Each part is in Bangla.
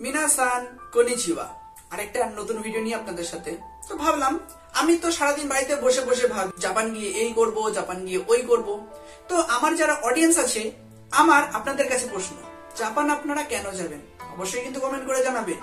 মিনাসান কনিচিওয়া। আরেকটা নতুন ভিডিও নিয়ে আপনাদের সাথে। তো ভাবলাম আমি তো সারাদিন বাড়িতে বসে বসে ভাবি জাপান গিয়ে এই করব, জাপান গিয়ে ওই করব। তো আমার যারা অডিয়েন্স আছে, আমার আপনাদের কাছে প্রশ্ন, জাপান আপনারা কেন যাবেন? অবশ্যই কিন্তু কমেন্ট করে জানাবেন।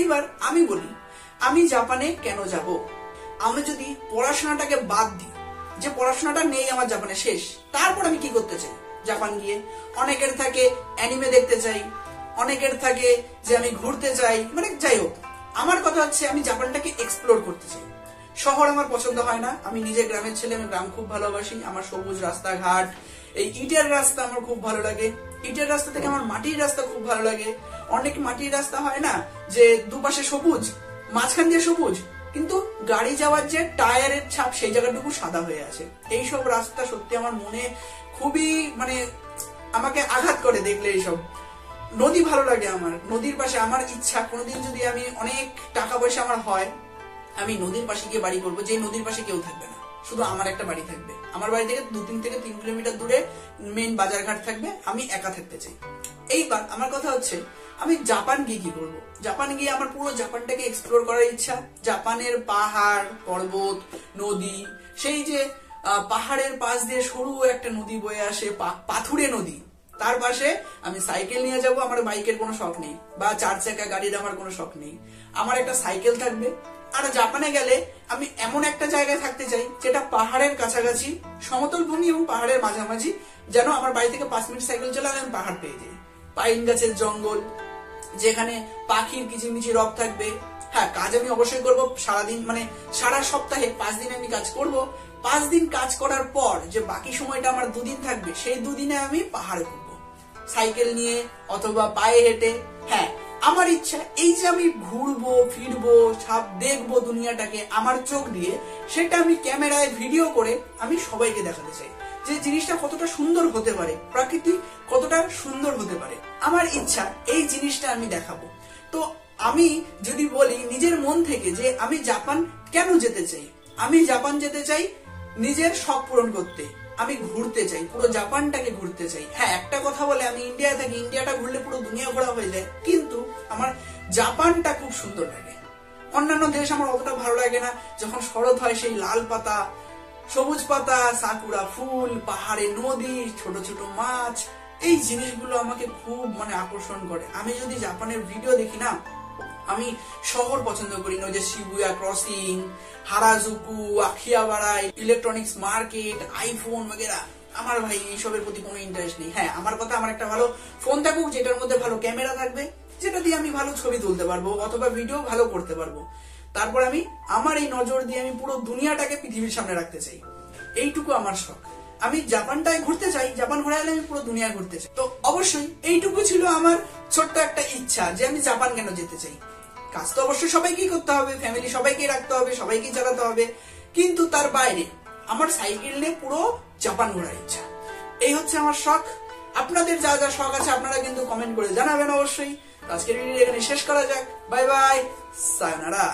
এইবার আমি বলি আমি জাপানে কেন যাব। আমি যদি পড়াশোনাটাকে বাদ দিই, যে পড়াশোনাটা নেই আমার জাপানে শেষ, তারপর আমি কি করতে চাই জাপান গিয়ে? অনেকের থাকে অ্যানিমে দেখতে চাই, অনেকের থাকে যে আমি ঘুরতে চাই, মানে যাই হোক, আমার কথা হচ্ছে আমি জাপানটাকে এক্সপ্লোর করতে চাই। শহর আমার পছন্দ হয় না, আমি নিজে গ্রামের ছেলে, আমি গ্রাম খুব ভালোবাসি। আমার সবুজ রাস্তাঘাট, এই ইটের রাস্তা আমার খুব ভালো লাগে। ইটের রাস্তা থেকে আমার মাটির রাস্তা খুব ভালো লাগে। অনেক মাটির রাস্তা হয় না যে দুপাশে সবুজ, মাঝখান দিয়ে সবুজ, কিন্তু গাড়ি যাওয়ার যে টায়ারের ছাপ সেই জায়গাটুকু সাদা হয়ে আছে। এইসব রাস্তা সত্যি আমার মনে খুবই মানে আমাকে আঘাত করে দেখলে। এইসব নদী ভালো লাগে আমার, নদীর পাশে আমার ইচ্ছা কোনোদিন যদি আমি অনেক টাকা পয়সা আমার হয়, আমি নদীর পাশে গিয়ে বাড়ি করবো, যে নদীর পাশে কেউ থাকবে না, শুধু আমার একটা বাড়ি থাকবে। আমার বাড়ি থেকে 2 থেকে 3 কিলোমিটার দূরে মেইন বাজার ঘাট থাকবে, আমি একা থাকতে চাই। এইবার আমার কথা হচ্ছে আমি জাপান গিয়ে কি করবো? জাপান গিয়ে আমার পুরো জাপানটাকে এক্সপ্লোর করার ইচ্ছা। জাপানের পাহাড়, পর্বত, নদী, সেই যে পাহাড়ের পাশ দিয়ে সরু একটা নদী বয়ে আসে, পাথুরে নদী, তার পাশে আমি সাইকেল নিয়ে যাব। আমার বাইকের কোনো শখ নেই, বা 4 চাকা গাড়ির আমার কোনো শখ নেই। আমার একটা সাইকেল থাকবে। আর জাপানে গেলে আমি এমন একটা জায়গায় থাকতে চাই যেটা পাহাড়ের কাছাকাছি, সমতল ভূমি এবং পাহাড়ের মাঝামাঝি, যেন আমার বাড়ি থেকে 5 মিনিট সাইকেল চালালে আমি পাহাড় পেয়ে যাই। পাইন গাছের জঙ্গল, যেখানে পাখির কিচিমিচি রব থাকবে। হ্যাঁ, কাজ আমি অবশ্যই করবো সারাদিন, মানে সারা সপ্তাহে 5 দিন আমি কাজ করব। 5 দিন কাজ করার পর যে বাকি সময়টা আমার 2 দিন থাকবে, সেই 2 দিনে আমি পাহাড়ে ঘুরবো, সাইকেল নিয়ে অথবা পায়ে হেঁটে। হ্যাঁ, আমার ইচ্ছা এই যে আমি ঘুরবো ফিরবো, সব দেখবো দুনিয়াটাকে আমার চোখ দিয়ে, সেটা আমি ক্যামেরায় ভিডিও করে আমি সবাইকে দেখাতে চাই যে জিনিসটা কতটা সুন্দর হতে পারে, প্রকৃতি কতটা সুন্দর হতে পারে। আমার ইচ্ছা এই জিনিসটা আমি দেখাবো। তো আমি যদি বলি নিজের মন থেকে যে আমি জাপান কেন যেতে চাই, আমি জাপান যেতে চাই নিজের শখ পূরণ করতে। আমি ঘুরতে চাই, পুরো জাপানটাকে ঘুরতে চাই। হ্যাঁ, একটা কথা বলে আমি ইন্ডিয়া থাকি, ইন্ডিয়াটা ঘুরলে পুরো দুনিয়া ঘোরা হয়ে যায়, কিন্তু আমার জাপানটা খুব সুন্দর লাগে। অন্যান্য দেশ আমার অতটা ভালো লাগে না। যখন শরৎ হয়, সেই লাল পাতা, সবুজ পাতা, সাকুরা ফুল, পাহাড়ে নদী, ছোট ছোট মাছ, এই জিনিসগুলো আমাকে খুব মানে আকর্ষণ করে। আমি যদি জাপানের ভিডিও দেখি না, আমি শহর পছন্দ করি না, যে Shibuya crossing, Harajuku, Akihabara, electronics market, iPhone বগেরা, আমার ভাই এইসবের প্রতি কোনো ইন্টারেস্ট নেই। হ্যাঁ, আমার কথা আমার একটা ভালো ফোন থাকুক, যেটার মধ্যে ভালো ক্যামেরা থাকবে, যেটা দিয়ে আমি ভালো ছবি তুলতে পারবো অথবা ভিডিও ভালো করতে পারবো। তারপর আমি আমার এই নজর দিয়ে আমি পুরো দুনিয়াটাকে পৃথিবীর সামনে রাখতে চাই। এইটুকু আমার শখ। আমি জাপানটায় ঘুরতে চাই, জাপান ঘুরে গেলে আমি পুরো দুনিয়া ঘুরতে চাই। তো অবশ্যই এইটুকু ছিল আমার ছোট্ট একটা ইচ্ছা যে আমি জাপান কেন যেতে চাই। কাজ তো অবশ্যই সবাইকেই করতে হবে, ফ্যামিলি সবাইকেই রাখতে হবে, সবাইকেই চালাতে হবে, কিন্তু তার বাইরে আমার সাইকেল নিয়ে পুরো জাপান ঘোরার ইচ্ছা। এই হচ্ছে আমার শখ। আপনাদের যা যা শখ আছে আপনারা কিন্তু কমেন্ট করে জানাবেন অবশ্যই। আজকের ভিডিও এখানে শেষ করা যাক। Bye bye, সায়োনারা।